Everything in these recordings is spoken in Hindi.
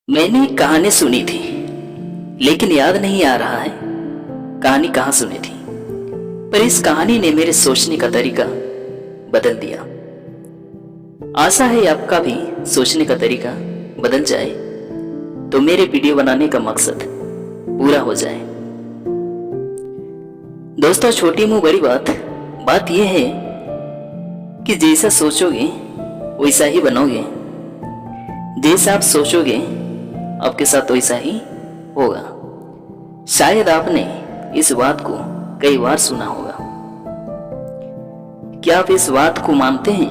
मैंने एक कहानी सुनी थी, लेकिन याद नहीं आ रहा है कहानी कहाँ सुनी थी। पर इस कहानी ने मेरे सोचने का तरीका बदल दिया। आशा है आपका भी सोचने का तरीका बदल जाए, तो मेरे वीडियो बनाने का मकसद पूरा हो जाए। दोस्तों, छोटी मुंह बड़ी बात यह है कि जैसा सोचोगे वैसा ही बनोगे। जैसा आप सोचोगे आपके साथ वैसा ही होगा। शायद आपने इस बात को कई बार सुना होगा। क्या आप इस बात को मानते हैं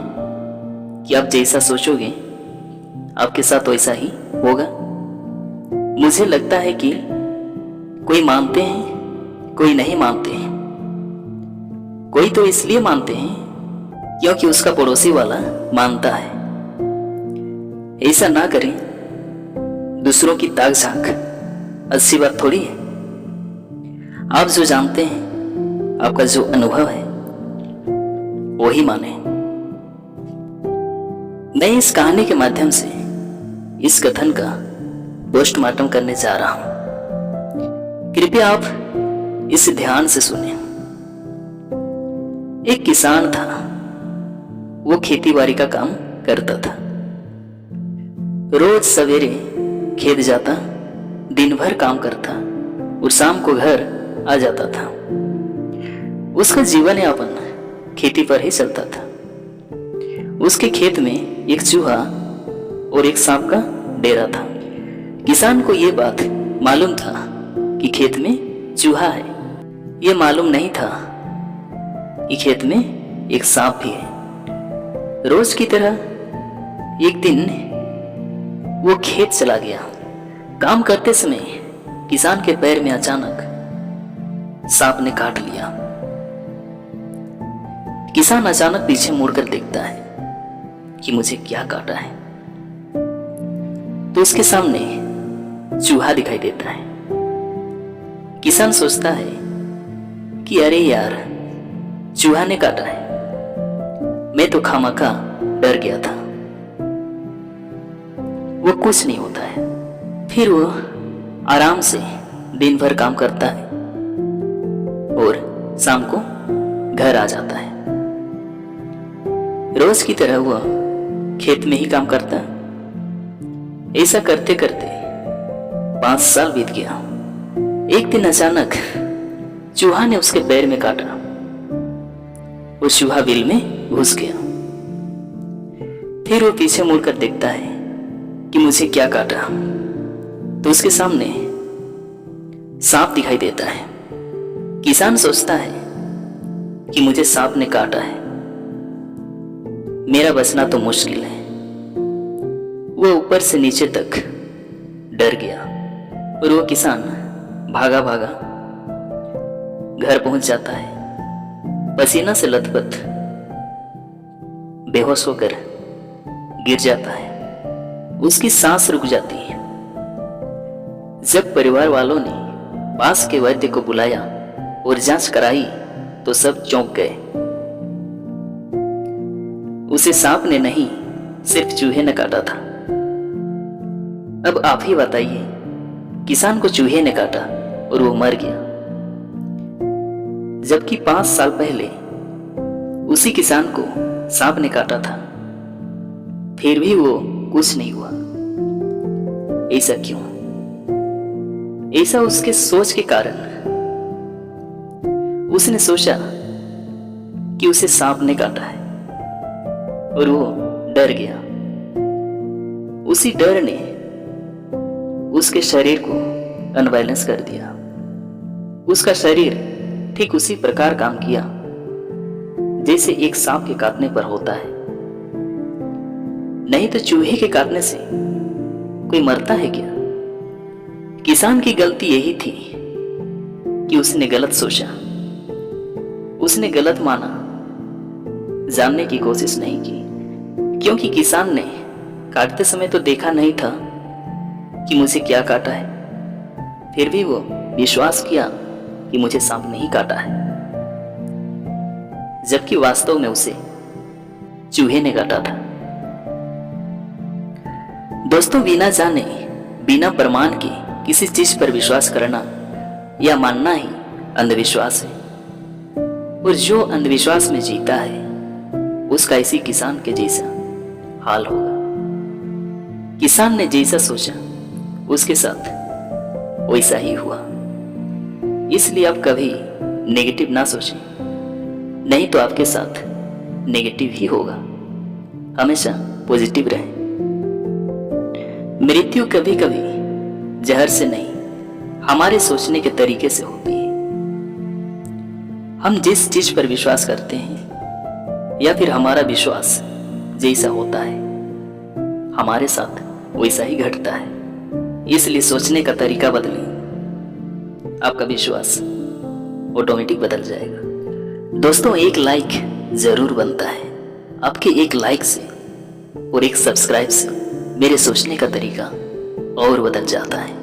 कि आप जैसा सोचोगे आपके साथ वैसा ही होगा? मुझे लगता है कि कोई मानते हैं, कोई नहीं मानते हैं। कोई तो इसलिए मानते हैं क्योंकि उसका पड़ोसी वाला मानता है। ऐसा ना करें, दूसरों की ताक झांक अच्छी बात थोड़ी है। आप जो जानते हैं, आपका जो अनुभव है, वही माने। मैं इस कहानी के माध्यम से इस कथन का पोस्टमार्टम करने जा रहा हूं। कृपया आप इसे ध्यान से सुने। एक किसान था, वो खेतीबाड़ी का काम करता था। रोज सवेरे खेत जाता, दिन भर काम करता और शाम को घर आ जाता था। उसका जीवन यापन खेती पर ही चलता था। उसके खेत में एक चूहा और एक सांप का डेरा था। किसान को यह बात मालूम था कि खेत में चूहा है। यह मालूम नहीं था कि खेत में एक सांप भी है। रोज की तरह एक दिन वो खेत चला गया। काम करते समय किसान के पैर में अचानक सांप ने काट लिया। किसान अचानक पीछे मुड़कर देखता है कि मुझे क्या काटा है, तो उसके सामने चूहा दिखाई देता है। किसान सोचता है कि अरे यार, चूहा ने काटा है, मैं तो खामखा डर गया था। वो कुछ नहीं होता है। फिर वो आराम से दिन भर काम करता है और शाम को घर आ जाता है। रोज की तरह वो खेत में ही काम करता है। ऐसा करते करते 5 साल बीत गया। एक दिन अचानक चूहा ने उसके पैर में काटा। वो चूहा बिल में घुस गया। फिर वो पीछे मुड़कर देखता है कि मुझे क्या काटा, तो उसके सामने सांप दिखाई देता है। किसान सोचता है कि मुझे सांप ने काटा है, मेरा बचना तो मुश्किल है। वो ऊपर से नीचे तक डर गया और वो किसान भागा भागा घर पहुंच जाता है। पसीना से लथपथ बेहोश होकर गिर जाता है। उसकी सांस रुक जाती है। जब परिवार वालों ने पास के वैद्य को बुलाया और जांच कराई तो सब चौंक गए। उसे सांप ने नहीं, सिर्फ चूहे ने काटा था। अब आप ही बताइए, किसान को चूहे ने काटा और वो मर गया, जबकि 5 साल पहले उसी किसान को सांप ने काटा था। फिर भी वो कुछ नहीं हुआ। ऐसा क्यों? ऐसा उसके सोच के कारण। उसने सोचा कि उसे सांप ने काटा है और वो डर गया। उसी डर ने उसके शरीर को अनबैलेंस कर दिया। उसका शरीर ठीक उसी प्रकार काम किया जैसे एक सांप के काटने पर होता है। नहीं तो चूहे के काटने से कोई मरता है क्या? किसान की गलती यही थी कि उसने गलत सोचा, उसने गलत माना, जानने की कोशिश नहीं की। क्योंकि किसान ने काटते समय तो देखा नहीं था कि मुझे क्या काटा है। फिर भी वो विश्वास किया कि मुझे सांप नहीं काटा है, जबकि वास्तव में उसे चूहे ने काटा था। दोस्तों, बिना जाने बिना प्रमाण के किसी चीज पर विश्वास करना या मानना ही अंधविश्वास है। और जो अंधविश्वास में जीता है उसका इसी किसान के जैसा हाल होगा। किसान ने जैसा सोचा उसके साथ वैसा ही हुआ। इसलिए आप कभी नेगेटिव ना सोचें, नहीं तो आपके साथ नेगेटिव ही होगा। हमेशा पॉजिटिव रहें। मृत्यु कभी कभी जहर से नहीं, हमारे सोचने के तरीके से होती है। हम जिस चीज पर विश्वास करते हैं या फिर हमारा विश्वास जैसा होता है हमारे साथ वैसा ही घटता है। इसलिए सोचने का तरीका बदलें, आपका विश्वास ऑटोमेटिक बदल जाएगा। दोस्तों, एक लाइक जरूर बनता है। आपके एक लाइक से और एक सब्सक्राइब से मेरे सोचने का तरीका और बदल जाता है।